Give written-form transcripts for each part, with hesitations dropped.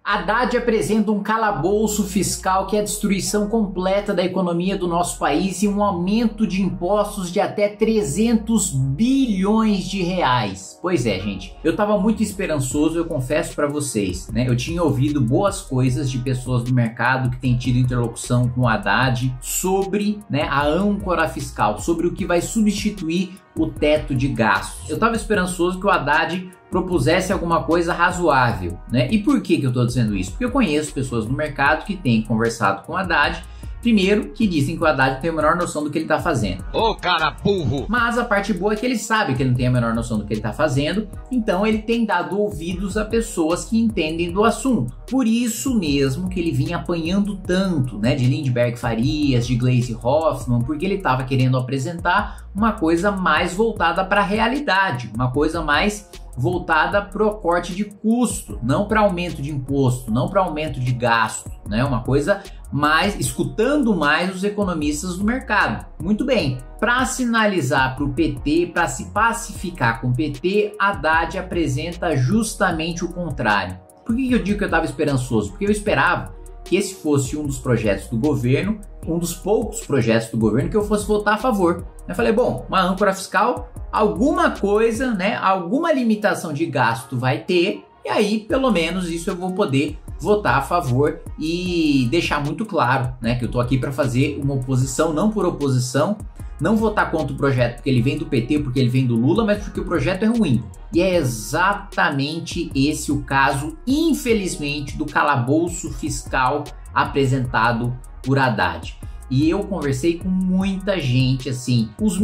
Haddad apresenta um calabouço fiscal que é a destruição completa da economia do nosso país e um aumento de impostos de até 300 bilhões de reais. Pois é, gente, eu tava muito esperançoso, eu confesso pra vocês, né? Eu tinha ouvido boas coisas de pessoas do mercado que têm tido interlocução com o Haddad sobre, né, a âncora fiscal, sobre o que vai substituir o teto de gastos. Eu tava esperançoso que o Haddad propusesse alguma coisa razoável, né? E por que eu tô dizendo isso? Porque eu conheço pessoas do mercado que têm conversado com o Haddad, primeiro, que dizem que o Haddad tem a menor noção do que ele tá fazendo. Ô, cara burro! Mas a parte boa é que ele sabe que ele não tem a menor noção do que ele tá fazendo, então ele tem dado ouvidos a pessoas que entendem do assunto. Por isso mesmo que ele vinha apanhando tanto, né, de Lindenberg Farias, de Gleisi Hoffmann, porque ele tava querendo apresentar uma coisa mais voltada para a realidade, uma coisa mais voltada para o corte de custo, não para aumento de imposto, não para aumento de gasto, né? Uma coisa mais, escutando mais os economistas do mercado. Muito bem, para sinalizar para o PT, para se pacificar com o PT, Haddad apresenta justamente o contrário. Por que eu digo que eu estava esperançoso? Porque eu esperava que esse fosse um dos projetos do governo, um dos poucos projetos do governo que eu fosse votar a favor. Eu falei, bom, uma âncora fiscal, alguma coisa, né, alguma limitação de gasto vai ter, e aí pelo menos isso eu vou poder votar a favor e deixar muito claro, né, que eu tô aqui para fazer uma oposição, não por oposição, não votar contra o projeto porque ele vem do PT, porque ele vem do Lula, mas porque o projeto é ruim. E é exatamente esse o caso, infelizmente, do calabouço fiscal apresentado por Haddad. E eu conversei com muita gente, assim, as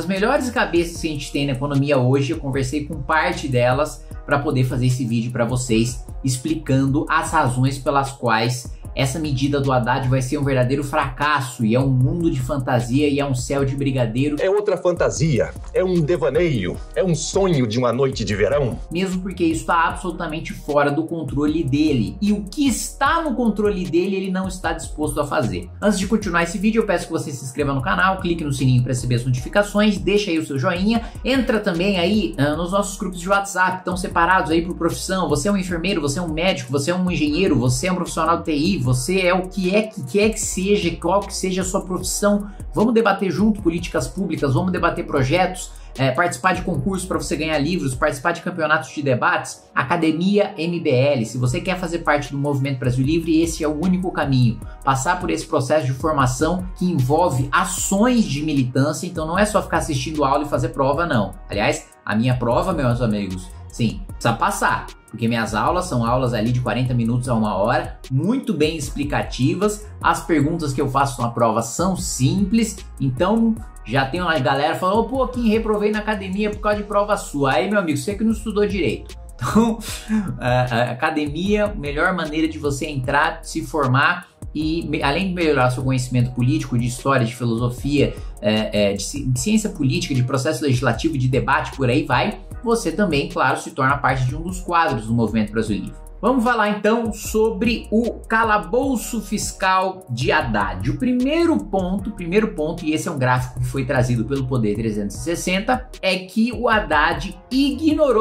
melhores cabeças que a gente tem na economia hoje, eu conversei com parte delas para poder fazer esse vídeo para vocês, explicando as razões pelas quais essa medida do Haddad vai ser um verdadeiro fracasso e é um mundo de fantasia e é um céu de brigadeiro. É outra fantasia, é um devaneio, é um sonho de uma noite de verão. Mesmo porque isso está absolutamente fora do controle dele. E o que está no controle dele, ele não está disposto a fazer. Antes de continuar esse vídeo, eu peço que você se inscreva no canal, clique no sininho para receber as notificações, deixa aí o seu joinha, entra também aí nos nossos grupos de WhatsApp, que estão separados aí por profissão. Você é um enfermeiro, você é um médico, você é um engenheiro, você é um profissional de TI, você é o que quer que seja, qual que seja a sua profissão. Vamos debater junto políticas públicas, vamos debater projetos, participar de concursos para você ganhar livros, participar de campeonatos de debates. Academia MBL, se você quer fazer parte do Movimento Brasil Livre, esse é o único caminho. Passar por esse processo de formação que envolve ações de militância, então não é só ficar assistindo aula e fazer prova, não. Aliás, a minha prova, meus amigos, sim, precisa passar, porque minhas aulas são aulas ali de 40 minutos a 1 hora, muito bem explicativas, as perguntas que eu faço na prova são simples, então já tem uma galera falando, pô, Kim, reprovei na academia por causa de prova sua. Aí, meu amigo, você que não estudou direito. Então, a academia, melhor maneira de você entrar, se formar e, além de melhorar seu conhecimento político, de história, de filosofia, de ciência política, de processo legislativo, de debate, por aí vai, você também, claro, se torna parte de um dos quadros do Movimento Brasil Livre. Vamos falar então sobre o calabouço fiscal de Haddad. O primeiro ponto, e esse é um gráfico que foi trazido pelo Poder 360, é que o Haddad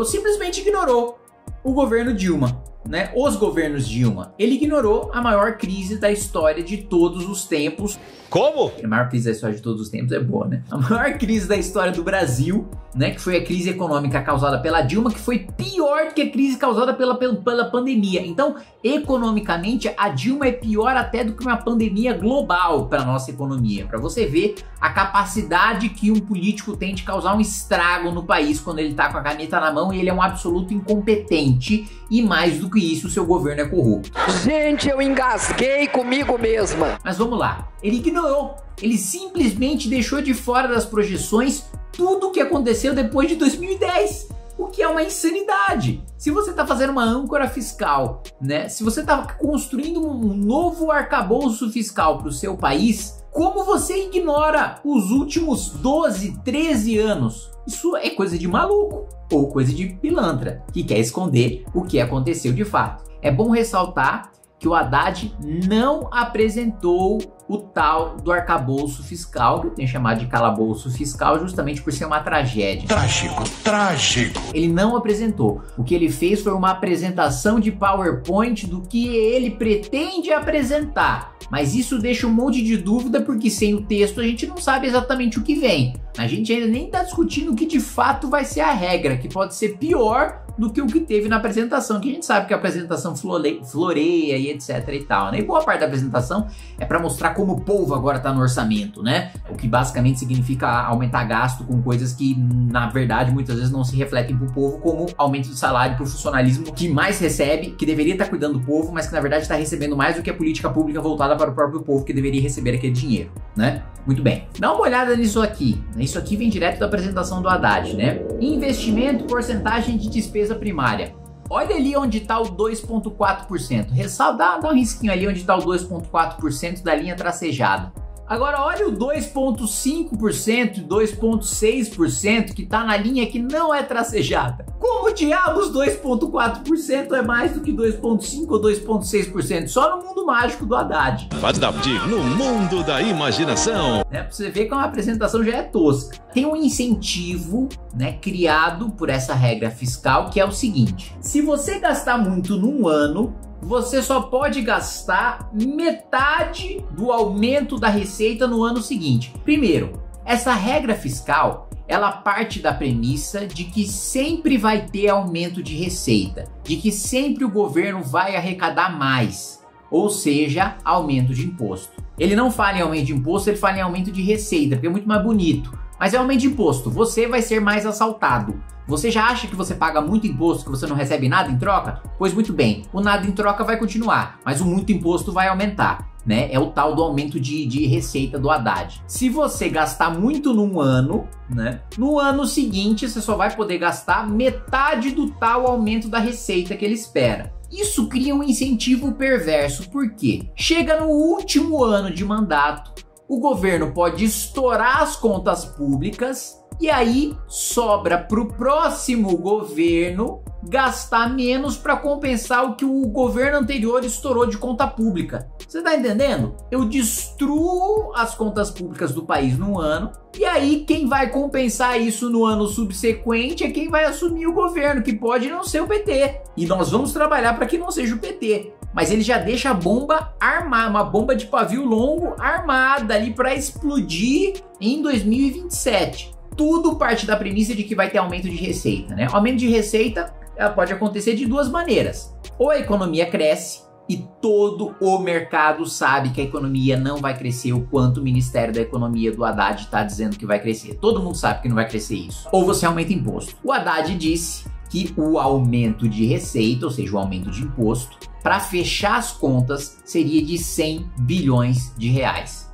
simplesmente ignorou o governo Dilma, né? Os governos Dilma. Ele ignorou a maior crise da história de todos os tempos. Como? A maior crise da história de todos os tempos é boa, né? A maior crise da história do Brasil, né? Que foi a crise econômica causada pela Dilma, que foi pior do que a crise causada pela pandemia. Então, economicamente, a Dilma é pior até do que uma pandemia global para nossa economia. Para você ver a capacidade que um político tem de causar um estrago no país quando ele tá com a caneta na mão e ele é um absoluto incompetente. E mais do que isso, o seu governo é corrupto. Gente, eu engasguei comigo mesma. Mas vamos lá. Ele ignorou, ele simplesmente deixou de fora das projeções tudo o que aconteceu depois de 2010, o que é uma insanidade. Se você está fazendo uma âncora fiscal, né? Se você está construindo um novo arcabouço fiscal para o seu país, como você ignora os últimos 12, 13 anos? Isso é coisa de maluco ou coisa de pilantra que quer esconder o que aconteceu de fato. É bom ressaltar que o Haddad não apresentou o tal do arcabouço fiscal, que eu tenho chamado de calabouço fiscal justamente por ser uma tragédia. Trágico, trágico. Ele não apresentou. O que ele fez foi uma apresentação de PowerPoint do que ele pretende apresentar. Mas isso deixa um monte de dúvida, porque sem o texto a gente não sabe exatamente o que vem. A gente ainda nem está discutindo o que de fato vai ser a regra, que pode ser pior do que o que teve na apresentação, que a gente sabe que a apresentação floreia e etc e tal, né? E boa parte da apresentação é para mostrar como o povo agora tá no orçamento, né? O que basicamente significa aumentar gasto com coisas que, na verdade, muitas vezes não se refletem pro povo, como aumento de salário pro funcionalismo que mais recebe, que deveria estar cuidando do povo, mas que na verdade está recebendo mais do que a política pública voltada para o próprio povo que deveria receber aquele dinheiro, né? Muito bem. Dá uma olhada nisso aqui. Isso aqui vem direto da apresentação do Haddad, né? Investimento, porcentagem de despesa primária. Olha ali onde está o 2,4%. Dá um risquinho ali onde está o 2,4% da linha tracejada. Agora olha o 2,5% e 2,6% que está na linha que não é tracejada. Como diabos 2,4% é mais do que 2,5% ou 2,6%? Só no mundo mágico do Haddad. Adaptir no mundo da imaginação. Pra você ver que a apresentação já é tosca. Tem um incentivo, né, criado por essa regra fiscal, que é o seguinte: se você gastar muito num ano, você só pode gastar metade do aumento da receita no ano seguinte. Primeiro, essa regra fiscal, ela parte da premissa de que sempre vai ter aumento de receita, de que sempre o governo vai arrecadar mais, ou seja, aumento de imposto. Ele não fala em aumento de imposto, ele fala em aumento de receita, porque é muito mais bonito. Mas é aumento de imposto, você vai ser mais assaltado. Você já acha que você paga muito imposto, que você não recebe nada em troca? Pois muito bem, o nada em troca vai continuar, mas o muito imposto vai aumentar, né? É o tal do aumento de receita do Haddad. Se você gastar muito num ano, né? No ano seguinte você só vai poder gastar metade do tal aumento da receita que ele espera. Isso cria um incentivo perverso, porque chega no último ano de mandato, o governo pode estourar as contas públicas e aí sobra para o próximo governo gastar menos para compensar o que o governo anterior estourou de conta pública. Você tá entendendo? Eu destruo as contas públicas do país num ano e aí quem vai compensar isso no ano subsequente é quem vai assumir o governo, que pode não ser o PT. E nós vamos trabalhar para que não seja o PT. Mas ele já deixa a bomba armada, uma bomba de pavio longo armada ali para explodir em 2027. Tudo parte da premissa de que vai ter aumento de receita, né? O aumento de receita pode acontecer de duas maneiras. Ou a economia cresce e todo o mercado sabe que a economia não vai crescer o quanto o Ministério da Economia do Haddad está dizendo que vai crescer. Todo mundo sabe que não vai crescer isso. Ou você aumenta imposto. O Haddad disse que o aumento de receita, ou seja, o aumento de imposto, para fechar as contas seria de 100 bilhões de reais.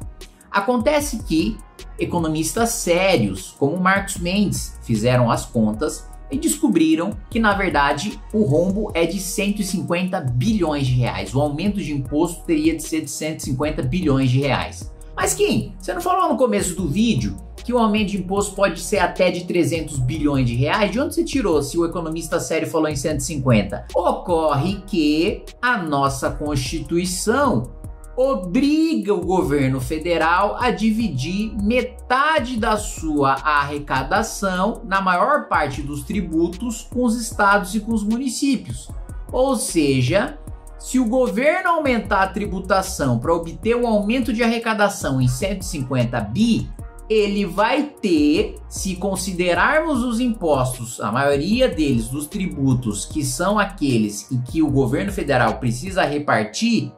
Acontece que economistas sérios, como Marcos Mendes, fizeram as contas e descobriram que, na verdade, o rombo é de 150 bilhões de reais. O aumento de imposto teria de ser de 150 bilhões de reais. Mas Kim, você não falou no começo do vídeo que o aumento de imposto pode ser até de 300 bilhões de reais? De onde você tirou se o economista sério falou em 150? Ocorre que a nossa Constituição obriga o governo federal a dividir metade da sua arrecadação, na maior parte dos tributos, com os estados e com os municípios. Ou seja, se o governo aumentar a tributação para obter um aumento de arrecadação em 150 bi, ele vai ter, se considerarmos os impostos, a maioria deles, dos tributos, que são aqueles em que o governo federal precisa repartir,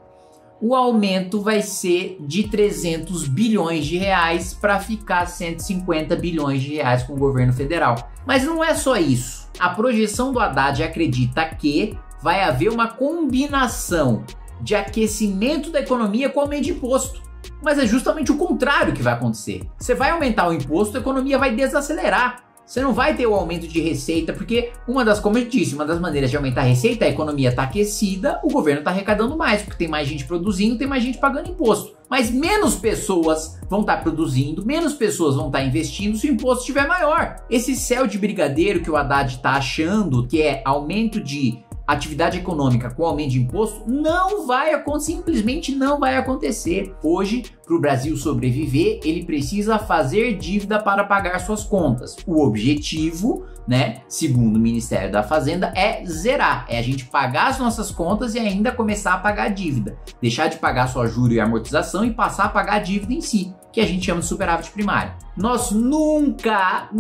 o aumento vai ser de 300 bilhões de reais para ficar 150 bilhões de reais com o governo federal. Mas não é só isso. A projeção do Haddad acredita que vai haver uma combinação de aquecimento da economia com aumento de imposto. Mas é justamente o contrário que vai acontecer. Você vai aumentar o imposto, a economia vai desacelerar. Você não vai ter o aumento de receita, porque como eu disse, uma das maneiras de aumentar a receita, a economia está aquecida, o governo está arrecadando mais, porque tem mais gente produzindo, tem mais gente pagando imposto. Mas menos pessoas vão estar produzindo, menos pessoas vão estar investindo se o imposto estiver maior. Esse céu de brigadeiro que o Haddad está achando, que é aumento de atividade econômica com aumento de imposto não vai acontecer, simplesmente não vai acontecer. Hoje, para o Brasil sobreviver, ele precisa fazer dívida para pagar suas contas. O objetivo, né, segundo o Ministério da Fazenda, é zerar, é a gente pagar as nossas contas e ainda começar a pagar a dívida, deixar de pagar só juro e amortização e passar a pagar a dívida em si, que a gente chama de superávit primário. Nós nunca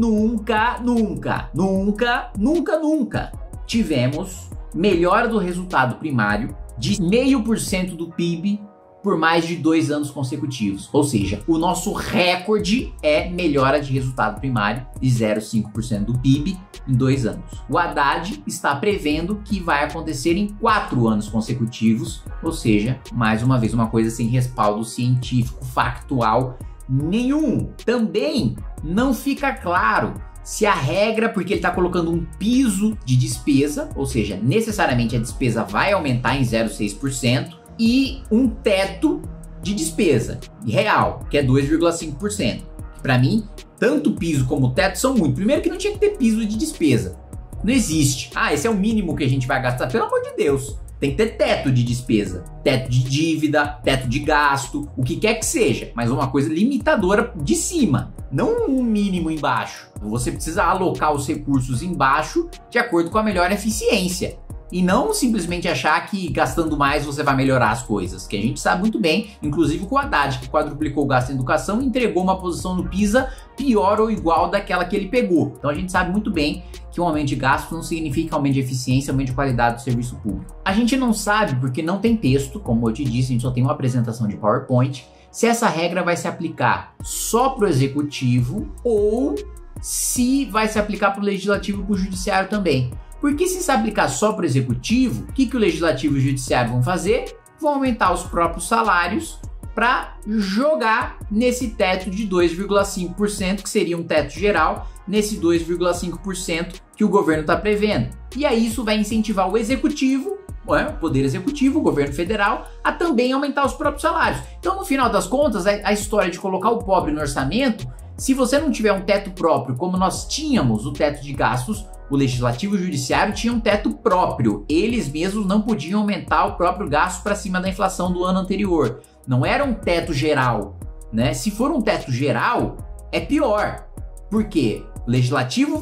tivemos melhora do resultado primário de 0,5% do PIB por mais de 2 anos consecutivos. Ou seja, o nosso recorde é melhora de resultado primário de 0,5% do PIB em 2 anos. O Haddad está prevendo que vai acontecer em 4 anos consecutivos, ou seja, mais uma vez uma coisa sem respaldo científico, factual nenhum. Também não fica claro se a regra, porque ele está colocando um piso de despesa, ou seja, necessariamente a despesa vai aumentar em 0,6%, e um teto de despesa real, que é 2,5%. Para mim, tanto o piso como o teto são muito. Primeiro que não tinha que ter piso de despesa. Não existe. Ah, esse é o mínimo que a gente vai gastar. Pelo amor de Deus. Tem que ter teto de despesa, teto de dívida, teto de gasto, o que quer que seja, mas uma coisa limitadora de cima, não um mínimo embaixo. Você precisa alocar os recursos embaixo de acordo com a melhor eficiência. E não simplesmente achar que gastando mais você vai melhorar as coisas, que a gente sabe muito bem, inclusive com o Haddad, que quadruplicou o gasto em educação e entregou uma posição no PISA pior ou igual daquela que ele pegou. Então a gente sabe muito bem que um aumento de gasto não significa aumento de eficiência, aumento de qualidade do serviço público. A gente não sabe porque não tem texto, como eu te disse, a gente só tem uma apresentação de PowerPoint, se essa regra vai se aplicar só para o executivo ou se vai se aplicar para o legislativo e para o judiciário também. Porque se aplicar só para o executivo, o que o legislativo e o judiciário vão fazer? Vão aumentar os próprios salários para jogar nesse teto de 2,5%, que seria um teto geral, nesse 2,5% que o governo está prevendo. E aí isso vai incentivar o executivo, o poder executivo, o governo federal, a também aumentar os próprios salários. Então, no final das contas, a história de colocar o pobre no orçamento, se você não tiver um teto próprio, como nós tínhamos o teto de gastos, o legislativo e o judiciário tinham um teto próprio. Eles mesmos não podiam aumentar o próprio gasto para cima da inflação do ano anterior. Não era um teto geral, né? Se for um teto geral, é pior. Por quê? O legislativo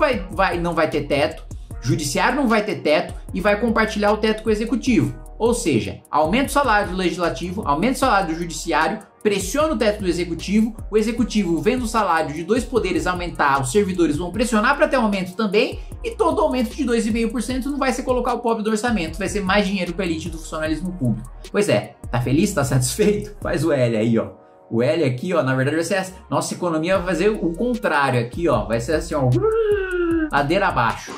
não vai ter teto, o judiciário não vai ter teto e vai compartilhar o teto com o executivo. Ou seja, aumenta o salário do legislativo, aumenta o salário do judiciário, pressiona o teto do executivo, o executivo vendo o salário de 2 poderes aumentar, os servidores vão pressionar para ter um aumento também, e todo aumento de 2,5% não vai ser colocar o pobre do orçamento, vai ser mais dinheiro para a elite do funcionalismo público. Pois é, tá feliz? Tá satisfeito? Faz o L aí, ó. O L aqui, ó, na verdade vai ser essa. Nossa economia vai fazer o contrário aqui, ó, vai ser assim, ó, ladeira abaixo.